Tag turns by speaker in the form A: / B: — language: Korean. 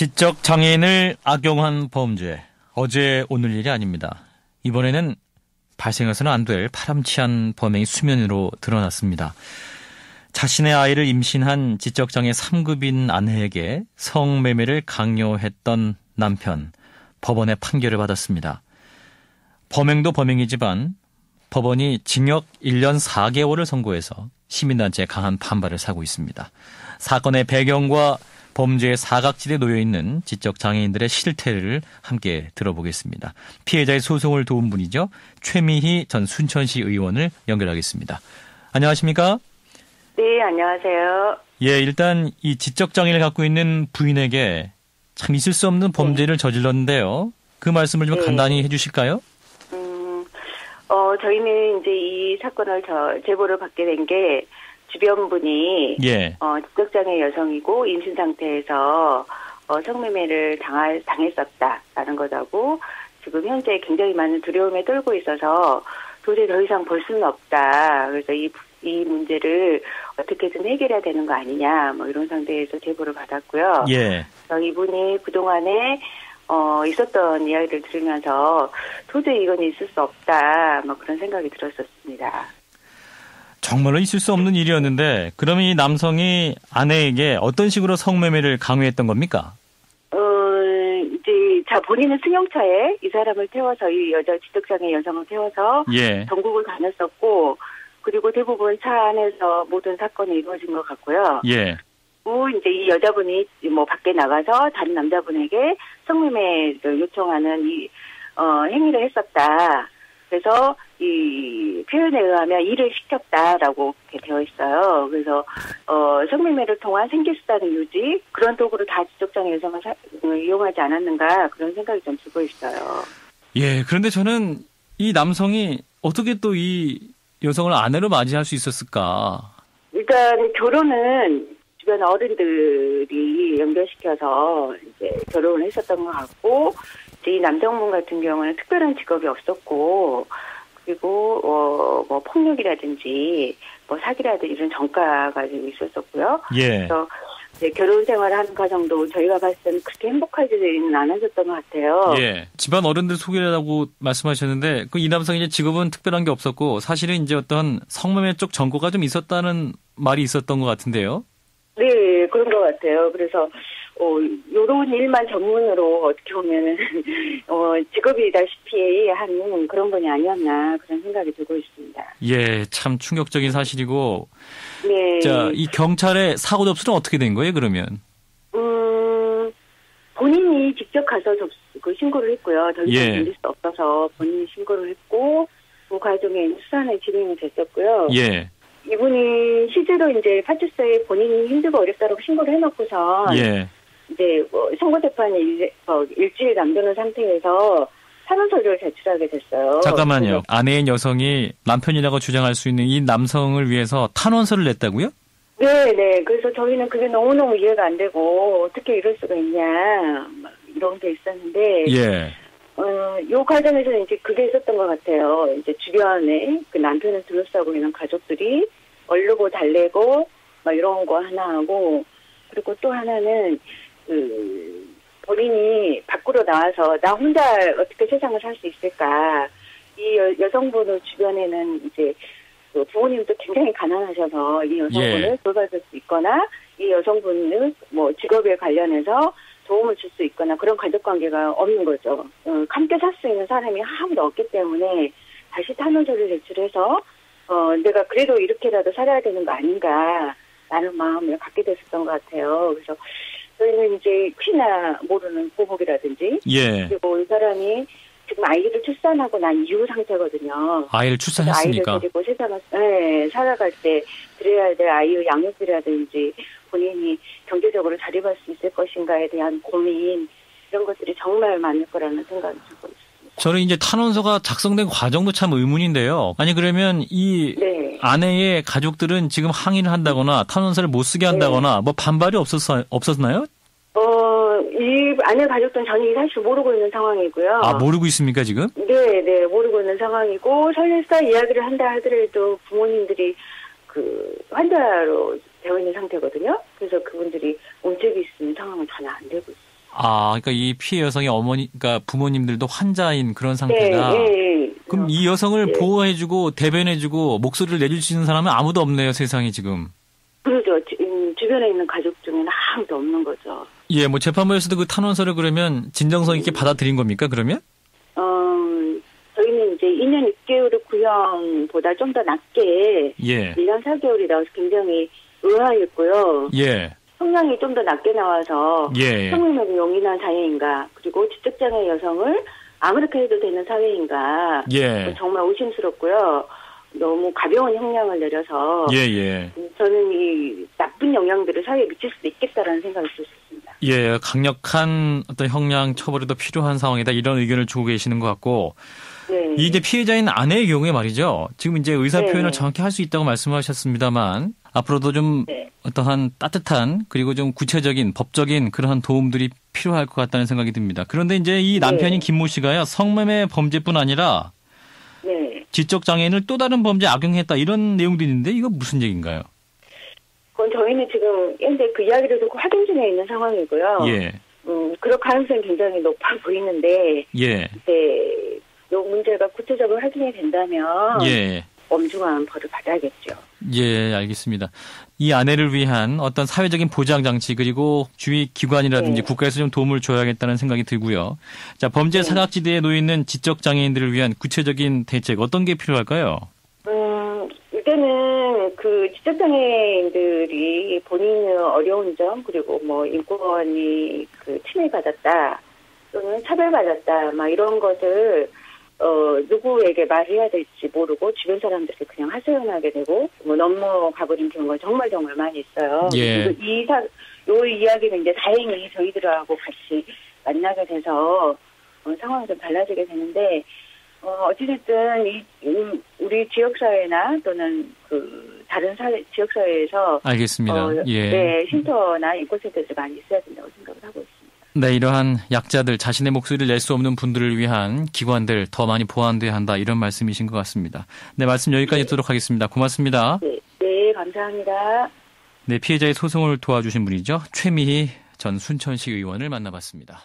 A: 지적 장애인을 악용한 범죄. 어제 오늘 일이 아닙니다. 이번에는 발생해서는 안 될 파람치한 범행이 수면으로 드러났습니다. 자신의 아이를 임신한 지적장애 3급인 아내에게 성매매를 강요했던 남편, 법원의 판결을 받았습니다. 범행도 범행이지만 법원이 징역 1년 4개월을 선고해서 시민단체의 강한 반발을 사고 있습니다. 사건의 배경과 범죄의 사각지대에 놓여있는 지적장애인들의 실태를 함께 들어보겠습니다. 피해자의 소송을 도운 분이죠. 최미희 전 순천시 의원을 연결하겠습니다. 안녕하십니까?
B: 네, 안녕하세요.
A: 예, 일단 이 지적장애를 갖고 있는 부인에게 참 있을 수 없는 범죄를 저질렀는데요. 그 말씀을 좀 간단히 해주실까요?
B: 저희는 이제 이 사건을 제보를 받게 된 게 주변 분이 지적장애 여성이고 임신 상태에서 성매매를 당했었다라는 것하고 지금 현재 굉장히 많은 두려움에 떨고 있어서 도저히 더 이상 볼 수는 없다. 그래서 이 문제를 어떻게든 해결해야 되는 거 아니냐, 뭐 이런 상태에서 제보를 받았고요.
A: 예.
B: 이분이 그동안에 있었던 이야기를 들으면서 도저히 이건 있을 수 없다, 뭐 그런 생각이 들었었습니다.
A: 정말로 있을 수 없는 일이었는데, 그러면 이 남성이 아내에게 어떤 식으로 성매매를 강요했던 겁니까?
B: 본인은 승용차에 이 사람을 태워서, 이 여자 지적장애 여성을 태워서 전국을 다녔었고, 그리고 대부분 차 안에서 모든 사건이 이루어진 것 같고요.
A: 예.
B: 이제 이 여자분이 뭐 밖에 나가서 다른 남자분에게 성매매를 요청하는 행위를 했었다. 그래서 이 표현에 의하면 일을 시켰다라고 이렇게 되어 있어요. 그래서 성매매를 통한 생계수단의 유지, 그런 도구로 다 지적장애 여성을 이용하지 않았는가, 그런 생각이 좀 들고 있어요.
A: 예, 그런데 저는 이 남성이 어떻게 또 이 여성을 아내로 맞이할 수 있었을까?
B: 일단 결혼은 주변 어른들이 연결시켜서 이제 결혼을 했었던 것 같고, 이 남성분 같은 경우는 특별한 직업이 없었고, 그리고 뭐 폭력이라든지 뭐 사기라든지 이런 전과가 좀 있었었고요.
A: 예.
B: 그래서 이제 결혼 생활을 하는 과정도 저희가 봤을 때는 그렇게 행복하지는 않았었던 것 같아요.
A: 예. 집안 어른들 소개라고 말씀하셨는데, 이 남성이 이제 직업은 특별한 게 없었고, 사실은 이제 어떤 성매매 쪽 전과가 좀 있었다는 말이 있었던 것 같은데요.
B: 네, 그런 것 같아요. 그래서 요런 일만 전문으로 어떻게 보면은 직업이다시피 하는 그런 분이 아니었나, 그런 생각이 들고 있습니다.
A: 예, 참 충격적인 사실이고.
B: 네.
A: 자, 이 경찰의 사고 접수는 어떻게 된 거예요, 그러면?
B: 본인이 직접 가서 신고를 했고요. 더 이상 돌릴 수 없어서 본인이 신고를 했고, 그 과정에 수사는 진행이 됐었고요.
A: 예.
B: 이분이 실제로 이제 파출소에 본인이 힘들고 어렵다고 신고를 해놓고서 이제 선고 재판이 일주일 남겨놓은 상태에서 탄원서를 제출하게 됐어요.
A: 잠깐만요. 아내인 여성이 남편이라고 주장할 수 있는 이 남성을 위해서 탄원서를 냈다고요?
B: 네. 그래서 저희는 그게 너무너무 이해가 안 되고, 어떻게 이럴 수가 있냐, 이런 게 있었는데.
A: 예.
B: 요 과정에서 이제 그게 있었던 것 같아요. 이제 주변에 그 남편을 둘러싸고 있는 가족들이 얼르고 달래고 막 이런 거 하나 하고, 그리고 또 하나는 본인이 밖으로 나와서 나 혼자 어떻게 세상을 살 수 있을까. 이 여성분의 주변에는 이제 부모님도 굉장히 가난하셔서 이 여성분을 돌봐줄 수 있거나, 이 여성분을 뭐 직업에 관련해서 도움을 줄 수 있거나 그런 가족관계가 없는 거죠. 함께 살 수 있는 사람이 아무도 없기 때문에 다시 탄원서를 제출해서 내가 그래도 이렇게라도 살아야 되는 거 아닌가 라는 마음을 갖게 됐었던 것 같아요. 그래서 저희는 이제 혹시나 모르는 보복이라든지 그리고 이 사람이 지금 아이를 출산하고 난 이후 상태거든요.
A: 아이를 출산했으니까.
B: 아이를 데리고 세상을 살아갈 때 드려야 될 아이의 양육비라든지 본인이 경제적으로 자립할 수 있을 것인가에 대한 고민, 이런 것들이 정말 많을 거라는 생각이 들고 있습니다.
A: 저는 이제 탄원서가 작성된 과정도 참 의문인데요. 아니 그러면 이 아내의 가족들은 지금 항의를 한다거나 탄원서를 못 쓰게 한다거나 뭐 반발이 없었나요?
B: 이 아내 가족들은 전혀 사실 모르고 있는 상황이고요.
A: 아, 모르고 있습니까 지금?
B: 네, 모르고 있는 상황이고, 설사 이야기를 한다 하더라도 부모님들이 환자로 되어 있는 상태거든요. 그래서 그분들이 온책이 있으면 상황은 전혀 안 되고 있어요.
A: 그러니까 이 피해 여성의 그러니까 부모님들도 환자인 그런 상태다.
B: 네.
A: 그럼 이 여성을 보호해주고 대변해주고 목소리를 내줄 수 있는 사람은 아무도 없네요, 세상에 지금.
B: 그렇죠. 주변에 있는 가족 중에는 아무도 없는 거죠.
A: 예, 뭐 재판부에서도 그 탄원서를 그러면 진정성 있게 받아들인 겁니까, 그러면?
B: 저희는 이제 2년 6개월의 구형보다 좀 더 낮게 1년 4개월이 나와서 굉장히 의아했고요.
A: 예.
B: 형량이 좀 더 낮게 나와서 성매매를 용인한 사회인가, 그리고 지적장애 여성을 아무렇게 해도 되는 사회인가, 정말 의심스럽고요. 너무 가벼운 형량을 내려서 저는 이 나쁜 영향들을 사회에 미칠 수도 있겠다라는 생각이 들었습니다.
A: 예, 강력한 어떤 형량 처벌이 더 필요한 상황이다, 이런 의견을 주고 계시는 것 같고, 이 이제 피해자인 아내의 경우에 말이죠. 지금 이제 의사 표현을 정확히 할 수 있다고 말씀하셨습니다만 앞으로도 좀 어떠한 따뜻한 그리고 좀 구체적인 법적인 그러한 도움들이 필요할 것 같다는 생각이 듭니다. 그런데 이제 이 남편인 김모 씨가요, 성매매 범죄뿐 아니라 지적 장애인을 또 다른 범죄에 악용했다, 이런 내용도 있는데 이거 무슨 얘기인가요?
B: 그건 저희는 지금 현재 그 이야기를 듣고 확인 중에 있는 상황이고요. 그럴 가능성이 굉장히 높아 보이는데 이제 이 문제가 구체적으로 확인이 된다면 엄중한 벌을 받아야겠죠.
A: 예, 알겠습니다. 이 아내를 위한 어떤 사회적인 보장 장치, 그리고 주위 기관이라든지 국가에서 좀 도움을 줘야겠다는 생각이 들고요. 자, 범죄 사각지대에 놓여 있는 지적 장애인들을 위한 구체적인 대책, 어떤 게 필요할까요?
B: 일단은 그 지적 장애인들이 본인의 어려운 점, 그리고 뭐 인권이 그 침해받았다 또는 차별받았다, 막 이런 것을 누구에게 말해야 될지 모르고 주변 사람들이 그냥 하소연하게 되고 뭐 넘어가버린 경우가 정말 많이 있어요. 이 이야기는 이제 다행히 저희들하고 같이 만나게 돼서 상황이 좀 달라지게 되는데, 어찌됐든 우리 지역사회나 또는 그 다른 지역사회에서
A: 알겠습니다.
B: 쉼터나 인권센터들이 많이 있어야 된다고 생각을 하고 있습니다.
A: 네, 이러한 약자들, 자신의 목소리를 낼 수 없는 분들을 위한 기관들 더 많이 보완돼야 한다, 이런 말씀이신 것 같습니다. 네, 말씀 여기까지 듣도록 하겠습니다. 고맙습니다.
B: 네, 감사합니다.
A: 네, 피해자의 소송을 도와주신 분이죠. 최미희 전 순천시 의원을 만나봤습니다.